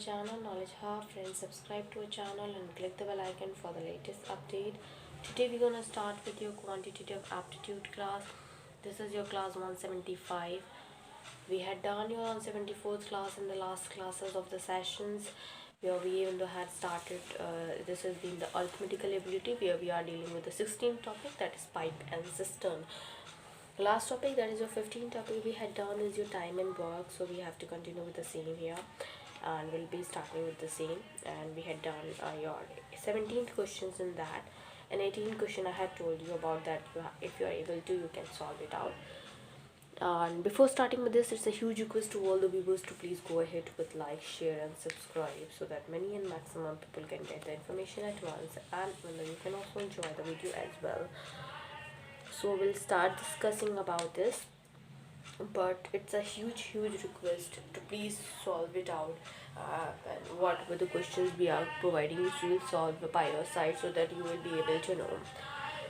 channel Knowledge Hub. Friends, subscribe to our channel and click the bell icon for the latest update. Today we're gonna start with your quantitative aptitude class. This is your class 175. We had done your 174th class in the last classes of the sessions, where we even though had started. This has been the arithmetical ability, where we are dealing with the 16th topic, that is pipe and cistern. The last topic, that is your 15th topic, we had done is your time and work, so we have to continue with the same here, and we'll be starting with the same. And we had done your 17th questions in that, and 18th question I had told you about that if you are able to, you can solve it out. And before starting with this, it's a huge request to all the viewers to please go ahead with like, share and subscribe, so that many and maximum people can get the information at once, and you can also enjoy the video as well. So we'll start discussing about this, but it's a huge request to please solve it out, and what were the questions we are providing you, so you'll solve by your side so that you will be able to know.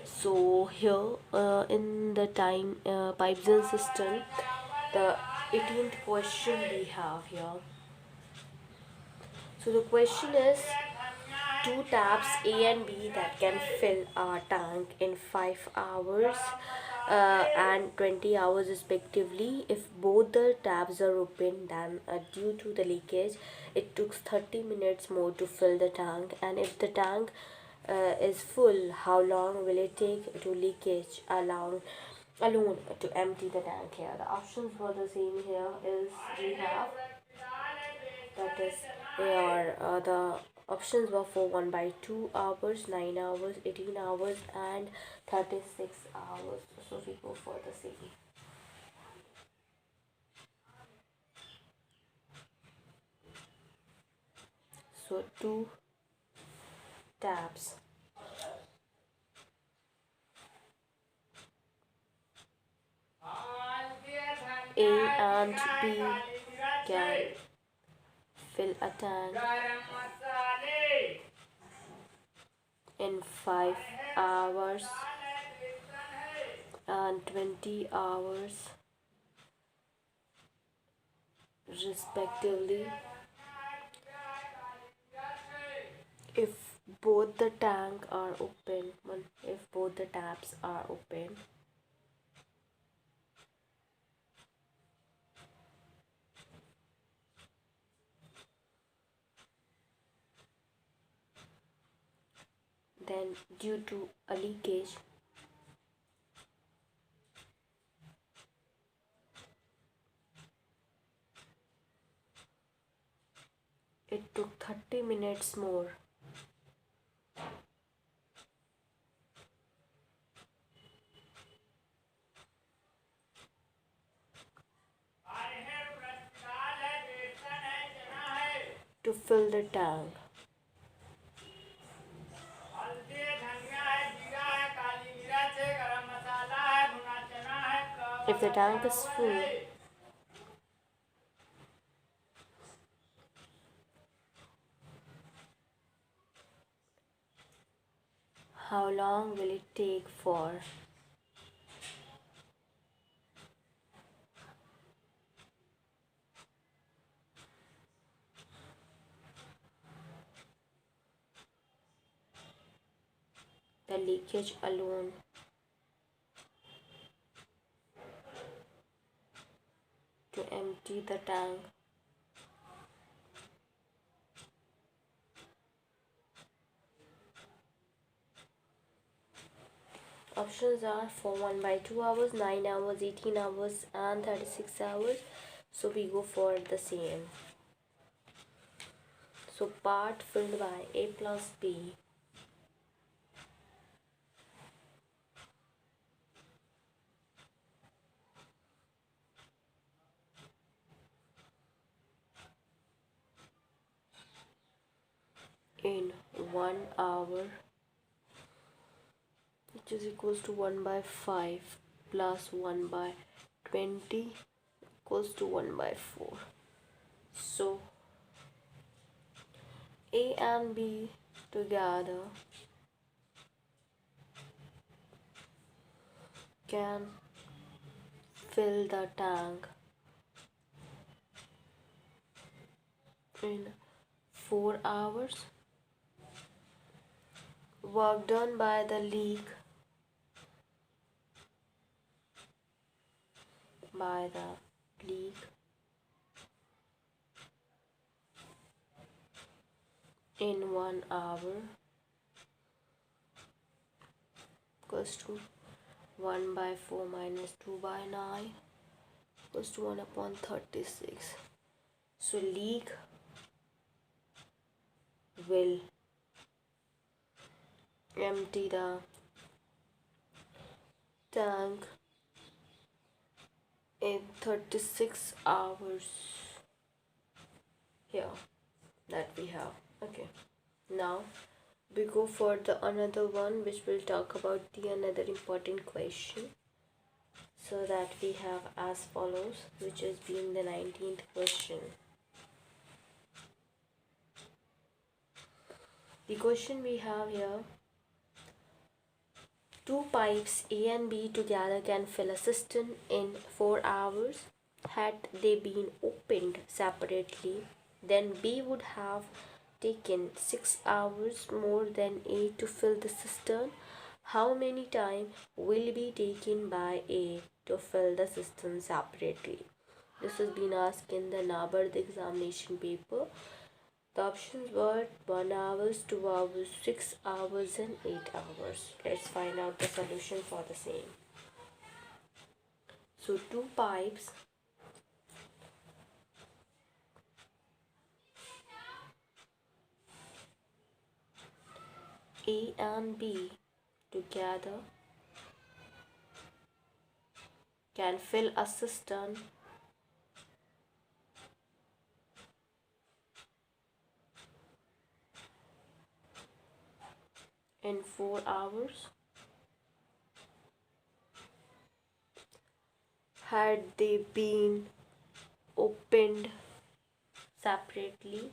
So here in the time pipes and cistern, the 18th question we have here. So the question is, two taps A and B that can fill a tank in 5 hours and 20 hours respectively. If both the taps are open, then due to the leakage it took 30 minutes more to fill the tank. And if the tank is full, how long will it take to leakage alone to empty the tank? Here the options for the same here is we have, that is the options were for 1/2 hours, 9 hours, 18 hours and 36 hours. So we go for the same. So two taps A and B can fill a tank in 5 hours and 20 hours respectively. If both the tank are open, if both the taps are open, then due to a leakage it took 30 minutes more. To fill the tank. If the tank is full, how long will it take for the leakage alone to empty the tank? Options are for 1/2 hours, 9 hours, 18 hours and 36 hours. So we go for the same. So part filled by A plus B. In 1 hour, which is equals to 1/5 plus 1/20 equals to 1/4. So A and B together can fill the tank in 4 hours. Work done by the leak in 1 hour equals to 1 by 4 minus 2 by 9 equals to 1 upon 36. So leak will empty the tank in 36 hours. Here that we have. Okay, now we go for the another one, which will talk about the another important question. So that we have as follows, which is being the 19th question. The question we have here: two pipes A and B together can fill a cistern in 4 hours. Had they been opened separately, then B would have taken 6 hours more than A to fill the cistern. How many time will be taken by A to fill the cistern separately? This has been asked in the NABARD examination paper. The options were 1 hour, 2 hours, 6 hours and 8 hours. Let's find out the solution for the same. So two pipes A and B together can fill a cistern in 4 hours. Had they been opened separately,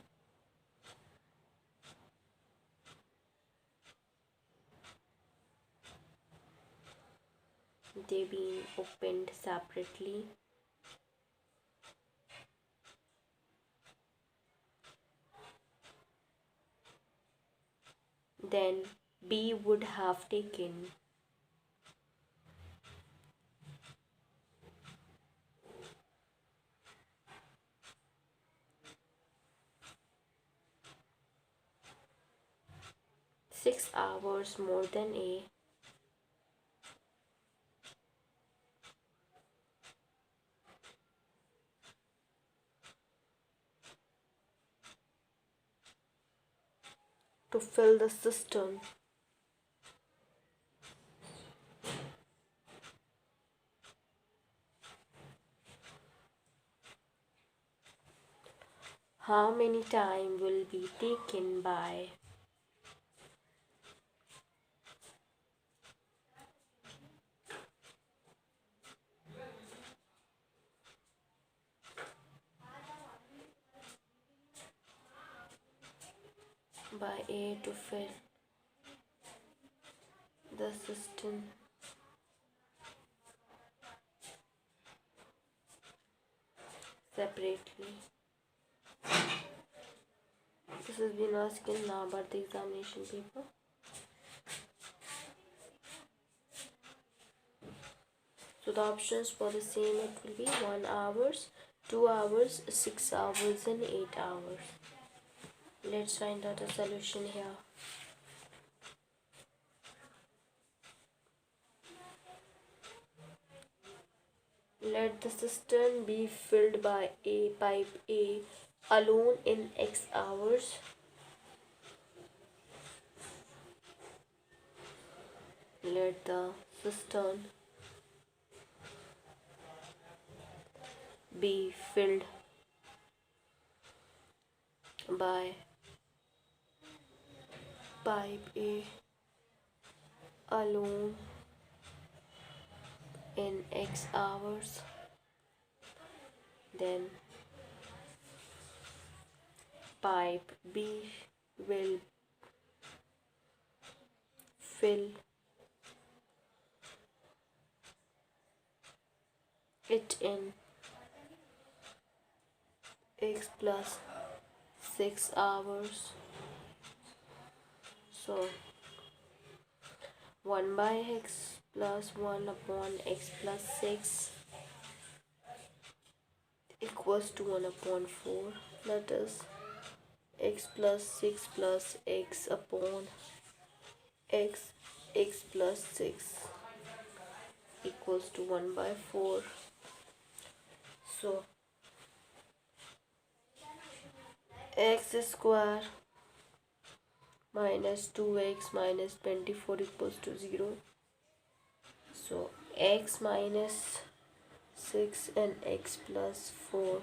then B would have taken 6 hours more than A to fill the cistern. How many time will be taken by A to fill the cistern separately? This has been asked in NABARD examination paper. So the options for the same, it will be 1 hours, 2 hours, 6 hours and 8 hours. Let's find out a solution here. Let the cistern be filled by pipe A alone in X hours. Let the cistern be filled by pipe A alone in X hours. Then pipe B will fill it in X plus 6 hours. So 1 by x plus 1 upon x plus 6 equals to 1 upon 4. That is x plus 6 plus x upon x plus 6 equals to 1 by 4. So x square minus 2x minus 24 equals to 0. So x minus 6 and x plus 4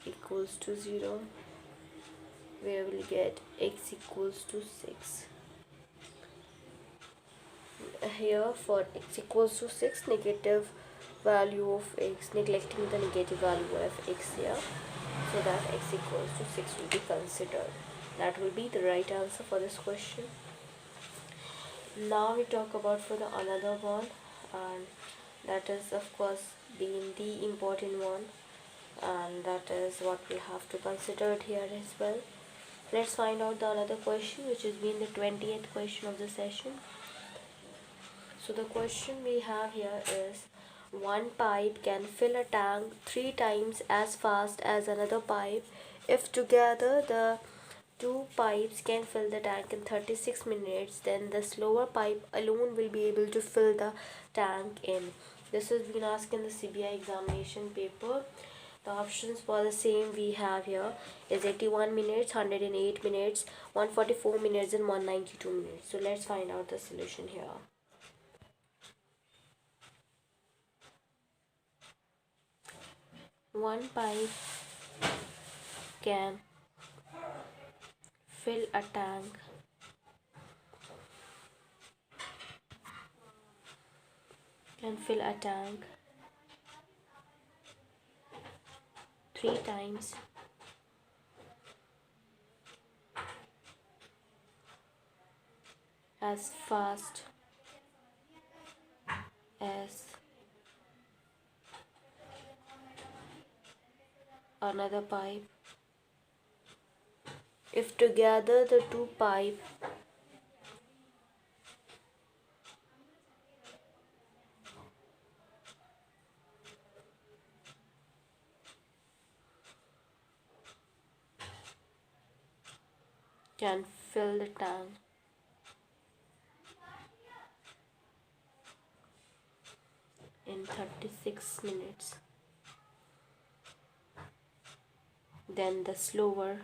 equals to 0, where we'll get x equals to 6. Here for x equals to 6, negative value of x, neglecting the negative value of x here, so that x equals to 6 will be considered. That will be the right answer for this question. Now we talk about for the another one, and that is of course being the important one, and that is what we have to consider here as well. Let's find out the another question, which has been the 20th question of the session. So the question we have here is, one pipe can fill a tank 3 times as fast as another pipe if together the two pipes can fill the tank in 36 minutes. Then the slower pipe alone will be able to fill the tank in. This has been asked in the CBI examination paper. The options for the same we have here is 81 minutes, 108 minutes, 144 minutes and 192 minutes. So let's find out the solution here. One pipe can fill a tank three times as fast as another pipe if together the two pipes can fill the tank in 36 minutes. Then the slower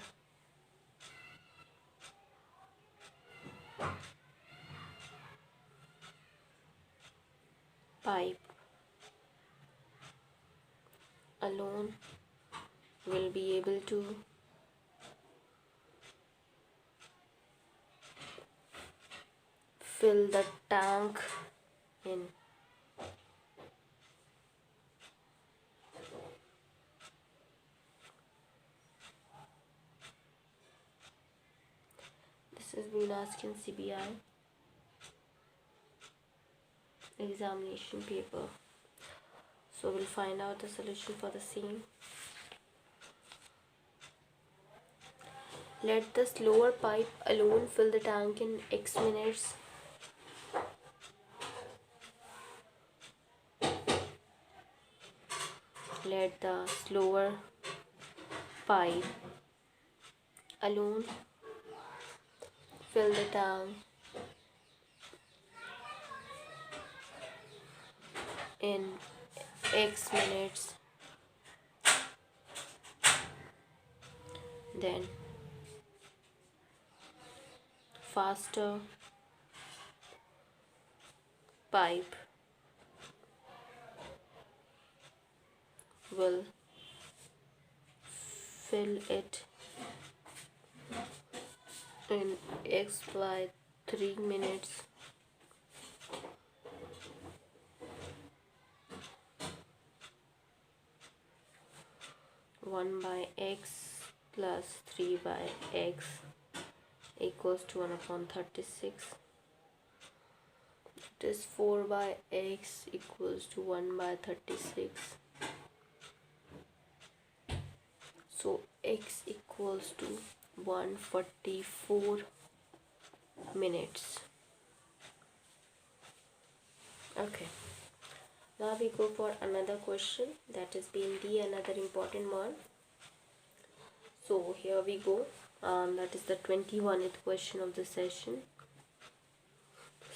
pipe alone will be able to fill the tank in. This has been asked in CBI examination paper. So we'll find out the solution for the same. Let the slower pipe alone fill the tank in X minutes. Let the slower pipe alone fill the tank in X minutes. Then faster pipe will fill it in X by 3 minutes. One by x plus 3 by x equals to 1 upon 36. It is 4 by x equals to 1 by 36. So x equals to 1:44. Okay, now we go for another question that is being the another important one. So here we go. That is the 21st question of the session.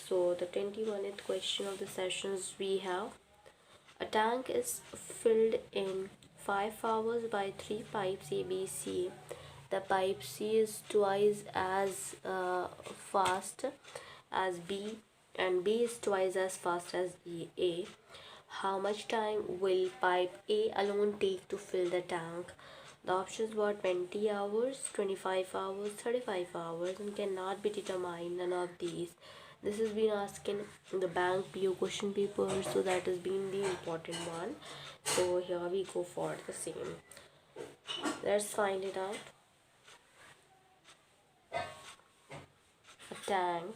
So the 21st question of the sessions we have: a tank is filled in 5 hours by 3 pipes ABC. The pipe C is twice as fast as B and B is twice as fast as A. How much time will pipe A alone take to fill the tank? The options were 20 hours, 25 hours, 35 hours, and cannot be determined, none of these. This has been asked in the bank PO question paper, so that has been the important one. So here we go for the same. Let's find it out. A tank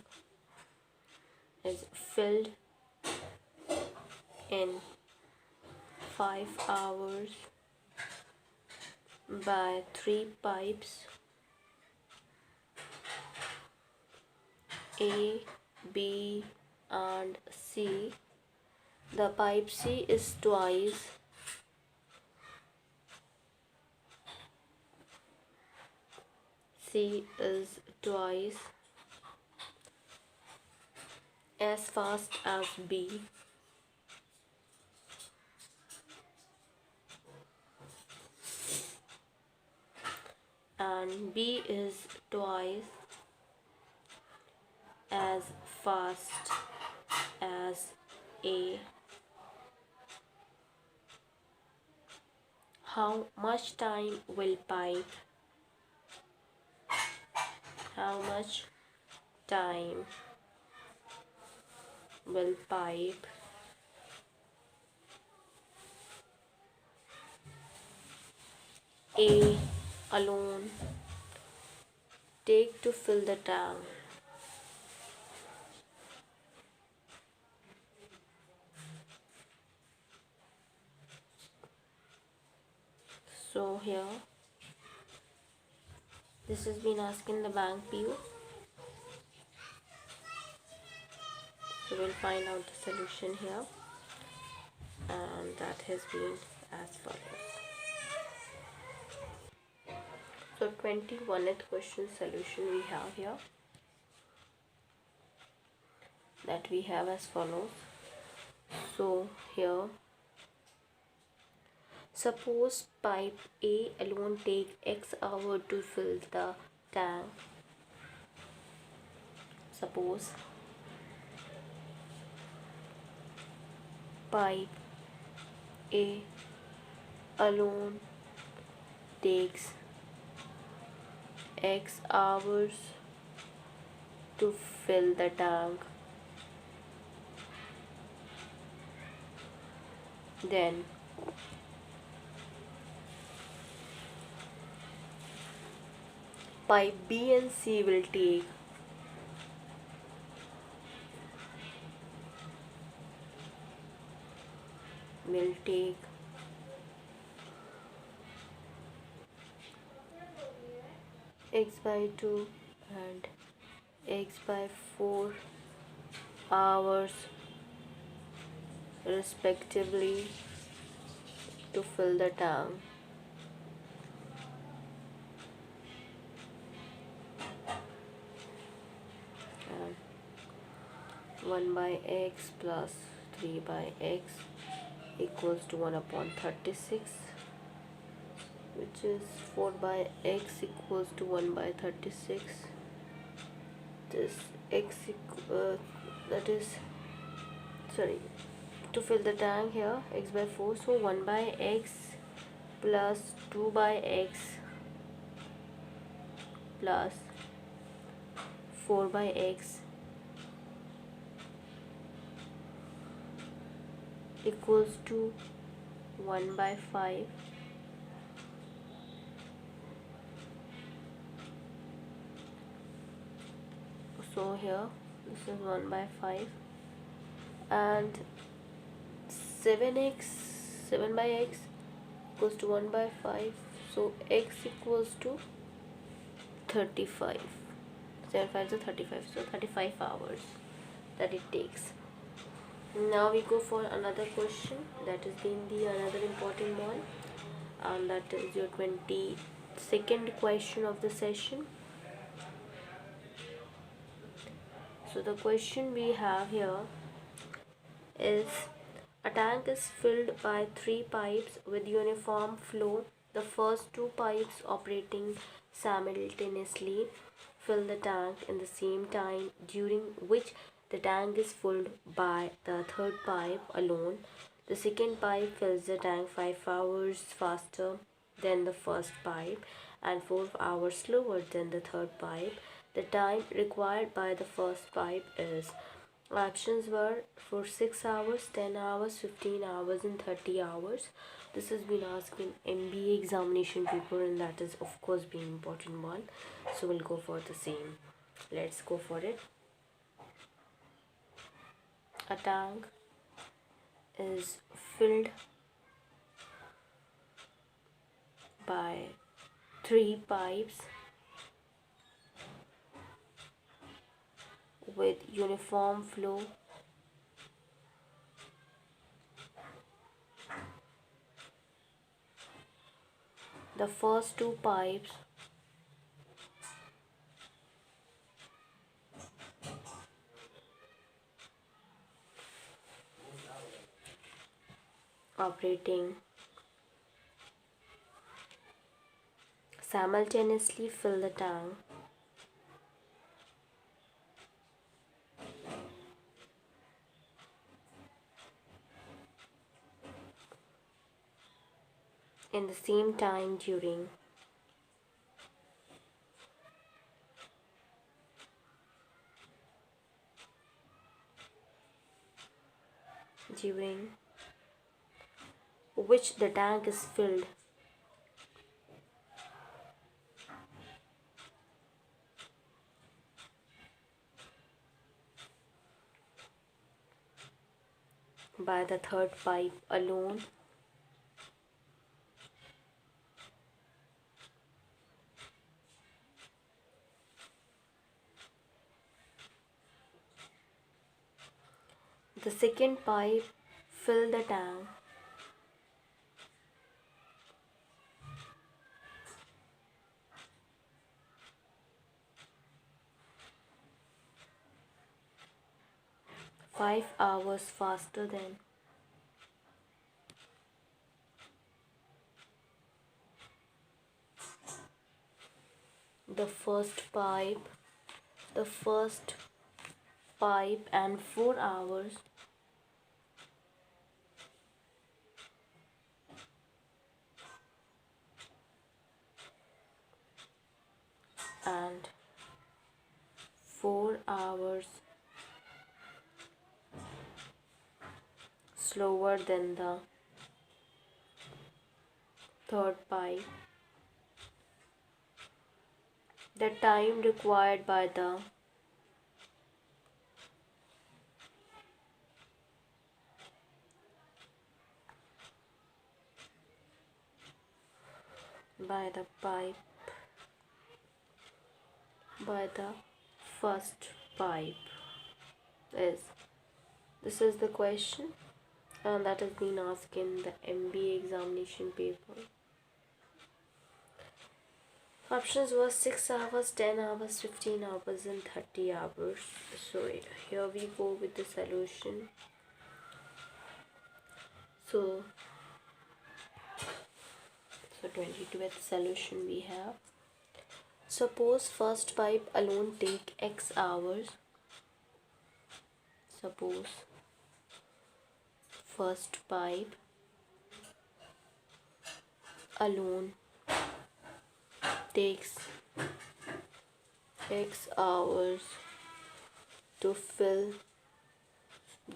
is filled in 5 hours by 3 pipes A, B and C. The pipe C is twice as fast as B and B is twice as fast as A. How much time will pipe A alone take to fill the tank? So here this has been asked in the bank PO. So we'll find out the solution here, and that has been as follows. So 21st question solution we have here, that we have as follows. So here, suppose pipe A alone take X hour to fill the tank. Suppose pipe A alone takes X hours to fill the tank. Then pipe B and C will take X by 2 and X by 4 hours respectively to fill the tank. And 1 by X plus 3 by X equals to 1/36, which is 4 by X equals to 1 by 36. This X to fill the tank here, X by 4, so 1 by X plus 2 by X plus 4 by X equals to 1 by 5. So here this is 1 by 5, and 7 by X equals to 1 by 5, so X equals to 35. 7 5 is 35, so 35 hours that it takes. Now we go for another question, that is the another important one, and that is your 22nd question of the session. So the question we have here is: a tank is filled by 3 pipes with uniform flow. The first 2 pipes operating simultaneously fill the tank in the same time, during which the tank is filled by the third pipe alone. The second pipe fills the tank 5 hours faster than the first pipe and 4 hours slower than the third pipe. The time required by the first pipe is: options were for 6 hours, 10 hours, 15 hours and 30 hours. This has been asked in MBA examination paper, and that is of course being important one. So we'll go for the same. Let's go for it. A tank is filled by 3 pipes with uniform flow. The first 2 pipes operating simultaneously fill the tank in the same time, during which the tank is filled by the third pipe alone. The second pipe fill the tank five hours faster than the first pipe. The first pipe and 4 hours and 4 hours slower than the third pipe. The time required by the first pipe is: this is the question, and that has been asked in the MBA examination paper. Options were 6 hours, 10 hours, 15 hours and 30 hours. So here we go with the solution. So 22th solution we have: suppose first pipe alone take X hours. Suppose first pipe alone takes X hours to fill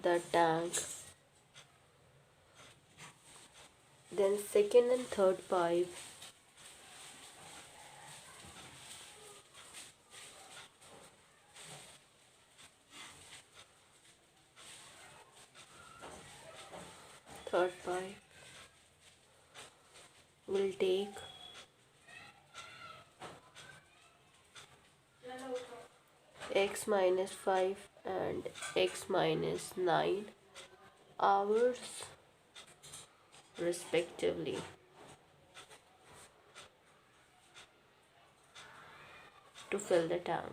the tank. Then second and third pipe will take x minus 5 and x minus 9 hours respectively. To fill the tank.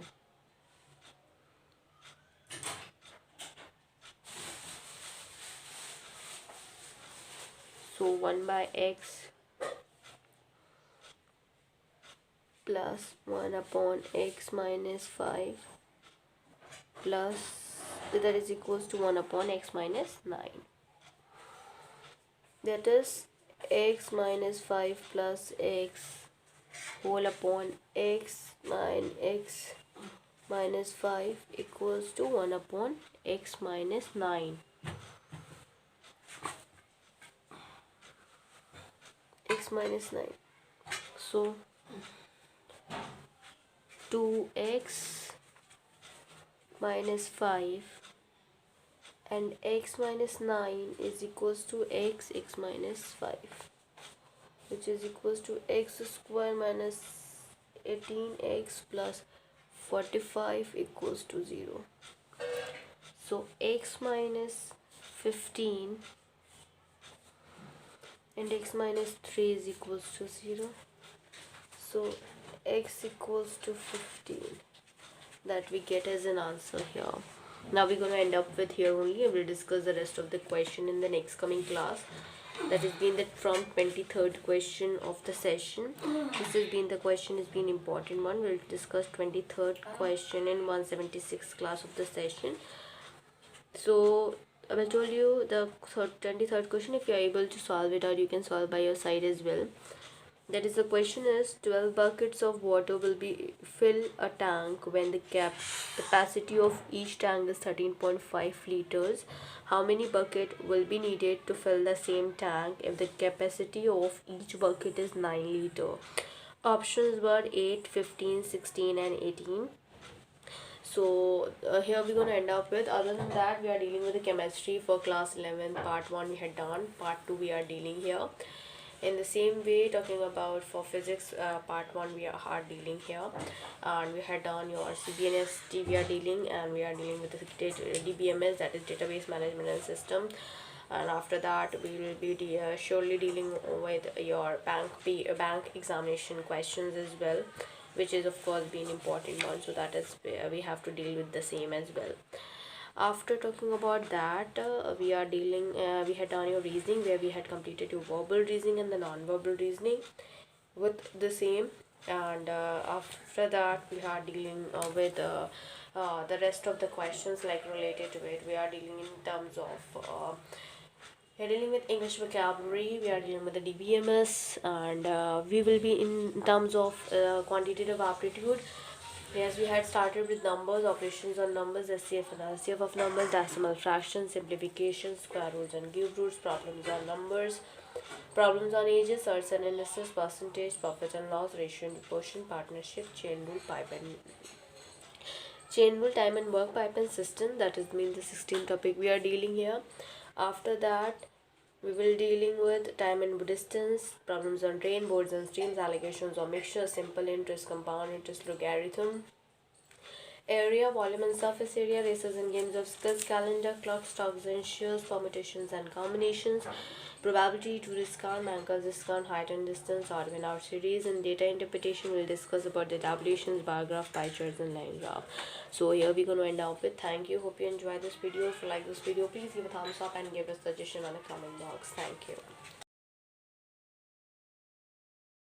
So 1 by x plus 1 upon x minus 5 plus that is equals to 1 upon x minus 9. That is x minus 5 plus x whole upon x minus 5 equals to 1 upon x minus 9. X minus 9. So 2x minus 5 and x minus 9 is equals to x minus 5, which is equals to x square minus 18x plus 45 equals to 0. So x minus 15 and x minus 3 is equals to 0. So x equals to 15. That we get as an answer here. Now we're going to end up with here only, and we'll discuss the rest of the question in the next coming class. That has been the from 23rd question of the session. This has been the question, has been important one. We'll discuss 23rd question in 176 class of the session. So I will told you the 23rd question, if you are able to solve it, or you can solve by your side as well. That is, the question is 12 buckets of water will be fill a tank when the capacity of each tank is 13.5 liters. How many bucket will be needed to fill the same tank if the capacity of each bucket is 9 liter? Options were 8, 15, 16 and 18. So here we're going to end up with, other than that, we are dealing with the chemistry for class 11. Part 1 we had done, part 2 we are dealing here. In the same way, talking about for physics, part 1 we are dealing here, and we had done your CBNST we are dealing, and we are dealing with the DBMS, that is database management and system. And after that we will be surely dealing with your bank examination questions as well, which is of course being important one, so that is we have to deal with the same as well. After talking about that, we are dealing we had done your reasoning, where we had completed your verbal reasoning and the non-verbal reasoning with the same. And after that we are dealing with the rest of the questions like related to it. We are dealing in terms of we are dealing with English vocabulary, we are dealing with the DBMS, and we will be in terms of quantitative aptitude. Yes, we had started with numbers, operations on numbers, SCF and RCF of numbers, decimal fractions, simplifications, square roots and cube roots, problems on numbers, problems on ages, surds and indices, percentage, profit and loss, ratio and proportion, partnership, chain rule, time and work, pipe and system. That is mean the 16th topic we are dealing here. After that, we will dealing with time and distance, problems on train, boards and streams, allocations or mixture, simple interest, compound interest, logarithm, area, volume and surface area, races and games of skills, calendar, clock, stocks and shares, permutations and combinations, probability to discount, Mankel's discount, height and distance, odd and out series. And data interpretation, we'll discuss about the tabulations, bar graph, pie charts and line graph. So here we're going to end up with thank you. Hope you enjoyed this video. If you like this video, please give a thumbs up and give a suggestion on the comment box. Thank you.